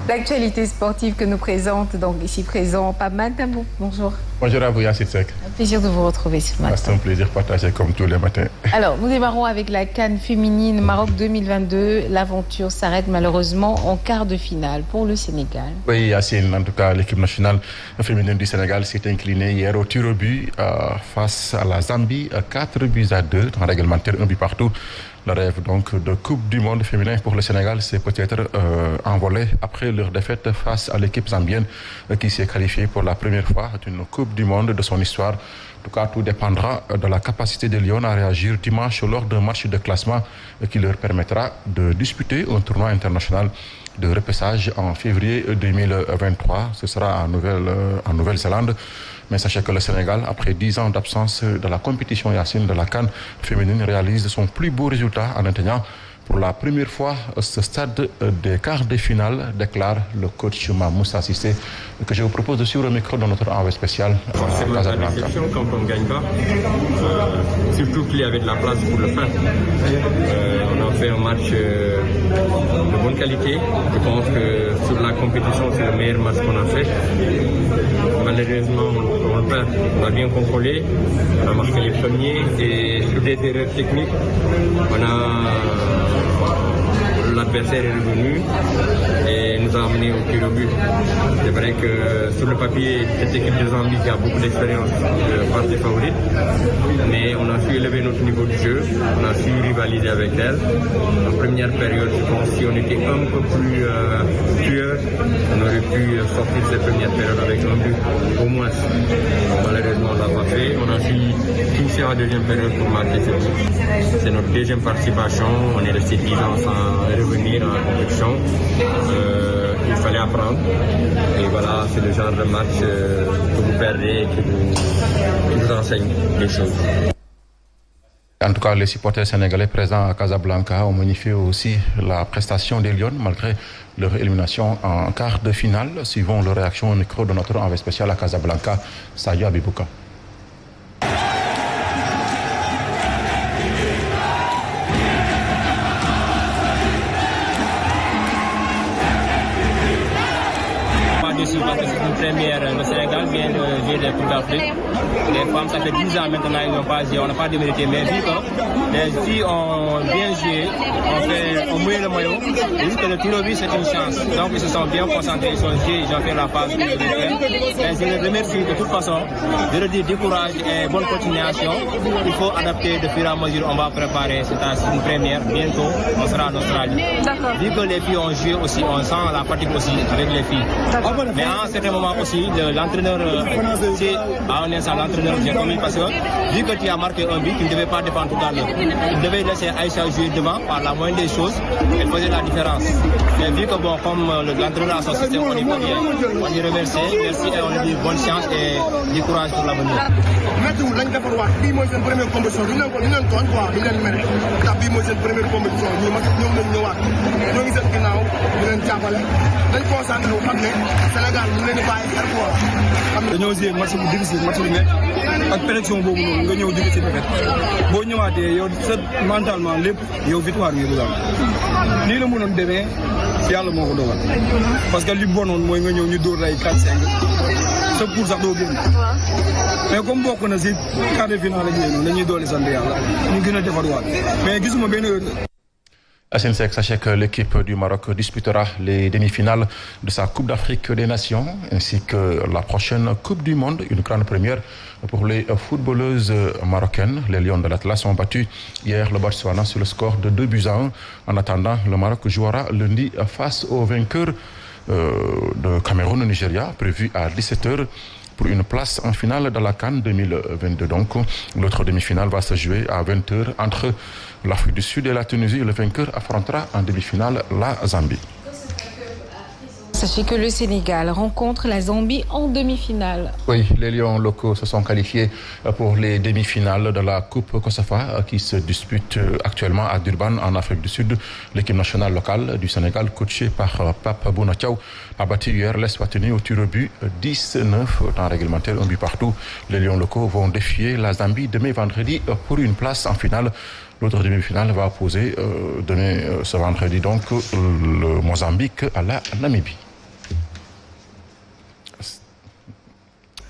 L'actualité sportive que nous présente donc ici présent Pape Matam. Bonjour. Bonjour à vous, Yacine Seck. Un plaisir de vous retrouver ce matin. C'est un plaisir partagé comme tous les matins. Alors, nous démarrons avec la CAN féminine Maroc 2022. L'aventure s'arrête malheureusement en quart de finale pour le Sénégal. Oui, Yacine, en tout cas, l'équipe nationale féminine du Sénégal s'est inclinée hier au tir au but face à la Zambie, 4-2, temps réglementaire, 1 but partout. Le rêve donc de Coupe du Monde féminin pour le Sénégal s'est peut-être envolé après leur défaite face à l'équipe zambienne qui s'est qualifiée pour la première fois d'une Coupe du Monde de son histoire. En tout cas, tout dépendra de la capacité des Lions à réagir dimanche lors d'un match de classement qui leur permettra de disputer un tournoi international de repêchage en février 2023. Ce sera en Nouvelle-Zélande. Mais sachez que le Sénégal, après 10 ans d'absence de la compétition Yacine de la CAN féminine, réalise son plus beau résultat en atteignant pour la première fois ce stade des quarts de finale, déclare le coach Moussa Cissé, que je vous propose de suivre le micro dans notre envoi spécial à Casablanca. Quand on ne gagne pas, surtout qu'il y avait de la place pour le faire. On a fait un match de bonne qualité. Je pense que sur la compétition, c'est le meilleur match qu'on a fait. Malheureusement, on le perd. On a bien contrôlé, on a marqué les premiers et sur des erreurs techniques, l'adversaire est revenu et nous a amené au tir au but. C'est vrai que sur le papier, cette équipe de Zambie qui a beaucoup d'expérience passe des favorites, mais on a su élever notre niveau de jeu, on a su rivaliser avec elle. En première période, je pense que si on était un peu plus tueur, on aurait pu sortir cette première période avec un but au moins. Malheureusement, on ne l'a pas fait. On a su finir la deuxième période pour marquer ce but. C'est notre deuxième participation. On est resté 10 ans sans revenir en compétition. Il fallait apprendre. Et voilà, c'est le genre de match que vous perdez et qui vous enseigne des choses. En tout cas, les supporters sénégalais présents à Casablanca ont magnifié aussi la prestation des Lions malgré leur élimination en quart de finale. Suivons leur réaction au micro de notre envoyé spécial à Casablanca, Sadio Abibouka. Parce que c'est une première, le Sénégal vient de jouer des Coupes d'Afrique. Les femmes, ça fait 10 ans maintenant, ils n'ont pas joué, on n'a pas démérité. Mais vu que les filles ont bien joué, on mouille le maillot, et juste que le tir au but, c'est une chance. Donc ils se sont bien concentrés, ils ont fait la phase que je devais faire. Mais je les remercie de toute façon. Je leur dis du courage et bonne continuation. Il faut adapter de fur et à mesure, on va préparer, c'est une première, bientôt, on sera en Australie. Vu que les filles ont joué aussi, on sent la fatigue aussi avec les filles. Mais à un certain moment aussi, l'entraîneur, l'entraîneur, j'ai commis parce que vu que tu as marqué un but, tu ne devais pas défendre tout à l'heure. Tu devais laisser Aïcha jouer devant par la moindre des choses, elle faisait la différence. Mais vu que bon, comme l'entraîneur a son système, on y peut bien, on y remercie, merci et on lui dit bonne chance et du courage pour l'avenir. dañoo joué match bu difficile match bu métti ak pression boobu noonu nga ñëw jóge ci défaite boo ñëwaatee yow sa mentalement lépp yow victoire bi nga am nii la mënoon demee yàlla moo ko dogal parce que li bonoon mooy nga ñëw ñu dóor lay 4-5 sa pour sax doo génn mais comme bokk na si quart de finale ak yéen dañuy doole sant yàlla ñu gën a defarwaat mais gisuma benn heure. Yacine Seck, sachez que l'équipe du Maroc disputera les demi-finales de sa Coupe d'Afrique des Nations ainsi que la prochaine Coupe du Monde, une grande première pour les footballeuses marocaines. Les Lions de l'Atlas ont battu hier le Botswana sur le score de 2-1. En attendant, le Maroc jouera lundi face au vainqueur de Cameroun-Nigeria, prévu à 17h. Pour une place en finale de la CAN 2022. Donc, l'autre demi-finale va se jouer à 20h entre l'Afrique du Sud et la Tunisie. Le vainqueur affrontera en demi-finale la Zambie. Sachez que le Sénégal rencontre la Zambie en demi-finale. Oui, les Lions locaux se sont qualifiés pour les demi-finales de la Coupe Kosafa qui se dispute actuellement à Durban en Afrique du Sud. L'équipe nationale locale du Sénégal, coachée par Pape Bouna Thiaw, a battu hier l'Eswatini au tir au but 10-9 temps réglementaire, un but partout. Les Lions locaux vont défier la Zambie demain vendredi pour une place en finale. L'autre demi-finale va opposer demain ce vendredi donc le Mozambique à la Namibie.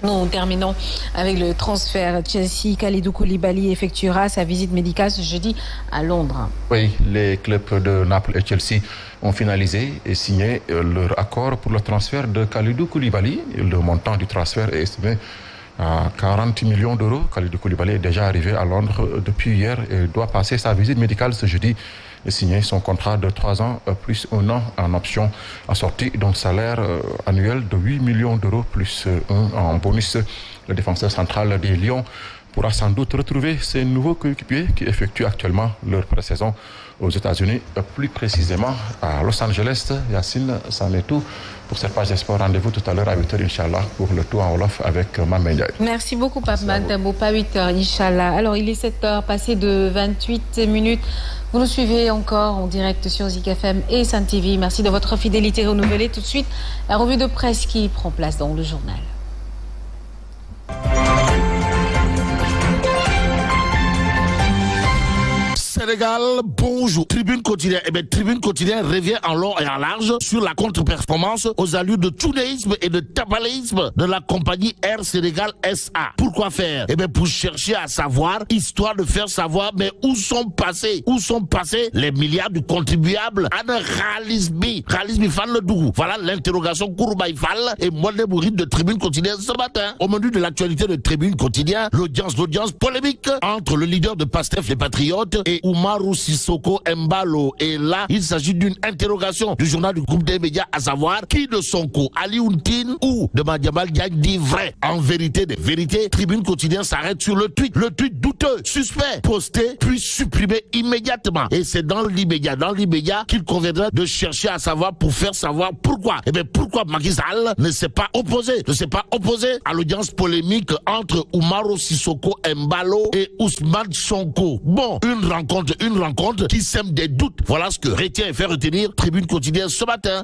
Nous terminons avec le transfert. Chelsea, Kalidou Koulibaly effectuera sa visite médicale ce jeudi à Londres. Oui, les clubs de Naples et Chelsea ont finalisé et signé leur accord pour le transfert de Kalidou Koulibaly. Le montant du transfert est estimé à 40 millions d'euros. Kalidou Koulibaly est déjà arrivé à Londres depuis hier et doit passer sa visite médicale ce jeudi et signer son contrat de 3 ans plus 1 an en option assorti d'un salaire annuel de 8 millions d'euros plus 1 en bonus. Le défenseur central des Lions pourra sans doute retrouver ses nouveaux coéquipiers qui effectuent actuellement leur pré-saison aux États-Unis, plus précisément à Los Angeles. Yacine, c'en est tout pour cette page des sports. Rendez-vous tout à l'heure à 8h, Inch'Allah, pour le tour en Wolof avec Mame Ndiaye. Merci beaucoup, Pape Matambo. Pas 8h, Inch'Allah. Alors, il est 7h, passé de 28 minutes. Vous nous suivez encore en direct sur Zik FM et Sun TV. Merci de votre fidélité renouvelée. Tout de suite, la revue de presse qui prend place dans le journal. Sénégal, bonjour. Tribune quotidienne. Tribune quotidienne revient en long et en large sur la contre-performance aux allures de tounéisme et de tabalisme de la compagnie Air Sénégal SA. Pourquoi faire? Pour chercher à savoir, histoire de faire savoir, mais où sont passés les milliards du contribuable? Anna Khalismi Fan le Dougou. Voilà l'interrogation Kouroubaï Fall et Moldé Bouride de Tribune quotidienne ce matin. Au menu de l'actualité de Tribune quotidienne, l'audience polémique entre le leader de Pastef les Patriotes et Oumarou Sissoko Embalo. Et là, il s'agit d'une interrogation du journal du groupe des médias, à savoir qui de Sonko, Ali Ountin ou de Madiambal Diagne dit vrai. En vérité des vérités, Tribune quotidienne s'arrête sur le tweet douteux, suspect, posté, puis supprimé immédiatement. Et c'est dans l'immédiat qu'il conviendra de chercher à savoir pour faire savoir pourquoi. Pourquoi Macky Sall ne s'est pas opposé à l'audience polémique entre Oumarou Sissoko Embalo et Ousmane Sonko. Bon, une rencontre qui sème des doutes. Voilà ce que retient et fait retenir Tribune quotidienne ce matin.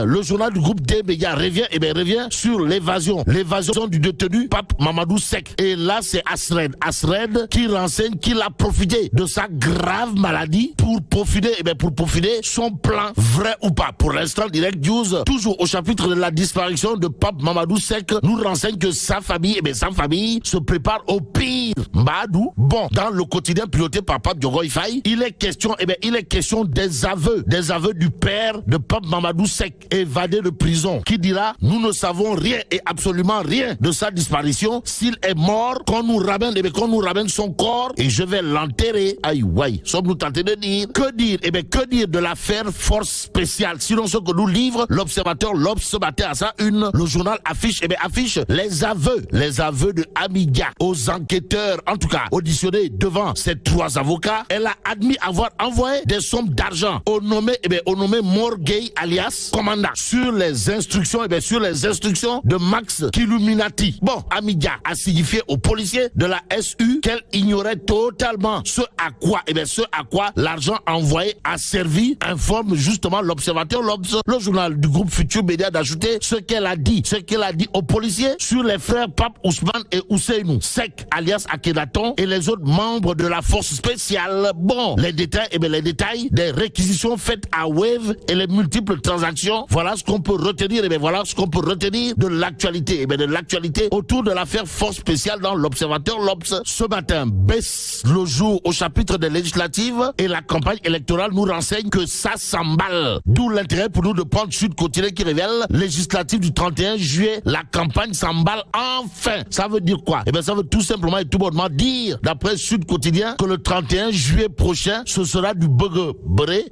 Le journal du groupe des médias revient sur l'évasion du détenu Pape Mamadou Seck. Et là, c'est Asred qui renseigne qu'il a profité de sa grave maladie pour peaufiner son plan, vrai ou pas. Pour l'instant, Direct News, toujours au chapitre de la disparition de Pape Mamadou Seck, nous renseigne que sa famille se prépare au pire. Mbadou, bon, dans le quotidien piloté par Pape Diogoy Faye, il est question des aveux du père de Pape Mamadou Seck, évadé de prison, qui dira: nous ne savons rien et absolument rien de sa disparition. S'il est mort, qu'on nous ramène son corps et je vais l'enterrer. Aïe, ouais, sommes-nous tentés de dire? Que dire de l'affaire force spéciale? Sinon ce que nous livre l'Observateur ce matin à sa une, le journal affiche les aveux de Amiga aux enquêteurs, en tout cas auditionnés devant ces 3 avocats. Elle a admis avoir envoyé des sommes d'argent au nommé Morgay alias commandant sur les instructions de Max Killuminati. Bon, Amiga a signifié aux policiers de la SU qu'elle ignorait totalement ce à quoi l'argent envoyé a servi, informe justement l'Observateur, le journal du groupe Futur Média, d'ajouter ce qu'elle a dit aux policiers sur les frères Pape Ousmane et Ousseinou Seck alias Akhenaton et les autres membres de la force spéciale. Bon, les détails des réquisitions faites à Wave et les multiples transactions, voilà ce qu'on peut retenir de l'actualité autour de l'affaire force spéciale dans l'Observateur. Ce matin baisse le jour au chapitre des législatives et la campagne électorale nous renseigne que ça s'emballe. D'où l'intérêt pour nous de prendre Sud Quotidien qui révèle législative du 31 juillet, la campagne s'emballe enfin. Ça veut dire quoi? Ça veut tout simplement et tout bonnement dire, d'après Sud Quotidien, que le 31 juillet prochain, ce sera du beurré.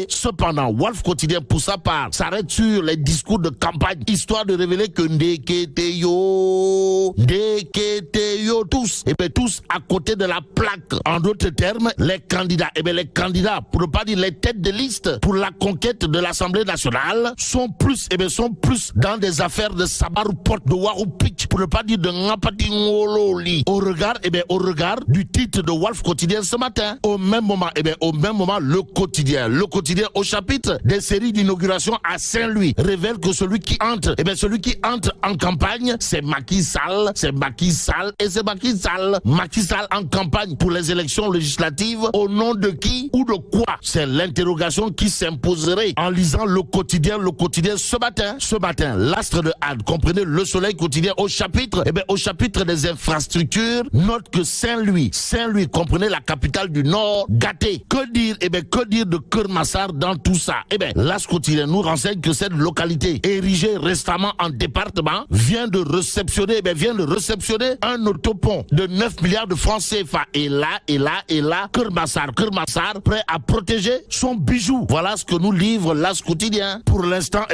Cependant, Wolf Quotidien, pour sa part, s'arrête sur les discours de campagne, histoire de révéler que Ndeketeyo, tous à côté de la plaque. En d'autres termes, les candidats, pour ne pas dire les têtes de liste pour la conquête de l'Assemblée nationale, sont plus dans des affaires de sabar porte de Waroupich, pour ne pas dire de Ngapatingololi. Au regard du titre de Wolf Quotidien ce matin. Au même moment, le quotidien au chapitre des séries d'inauguration à Saint-Louis révèle que celui qui entre en campagne, c'est Macky Sall et ses c'est Macky Sall. Macky Sall en campagne pour les élections législatives. Au nom de qui ou de quoi? C'est l'interrogation qui s'imposerait en lisant le quotidien ce matin. Ce matin, l'Astre de Hann, comprenez Le Soleil quotidien au chapitre des infrastructures, note que Saint-Louis, comprenez la capitale du Nord, gâté. Que dire de Keur Massar dans tout ça? L'As quotidien nous renseigne que cette localité, érigée récemment en département, vient de réceptionner un autopont de 9 milliards de francs CFA. Et là, Keur Massar, prêt à protéger son bijou. Voilà ce que nous livre l'As quotidien. Pour l'instant,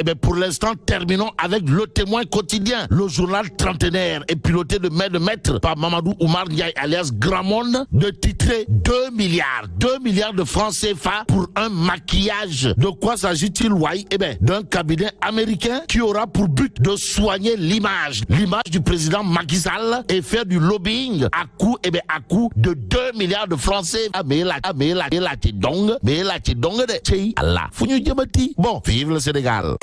terminons avec Le Témoin quotidien. Le journal trentenaire est piloté de maître par Mamadou Oumar Ndiaye alias Grand Monde, de titrer 2 milliards de francs CFA pour un maquillage. De quoi s'agit-il, Wai? D'un cabinet américain qui aura pour but de soigner l'image du président Macky Sall et faire du lobbying à coup de 2 milliards de francs CFA. Bon, vive le Sénégal.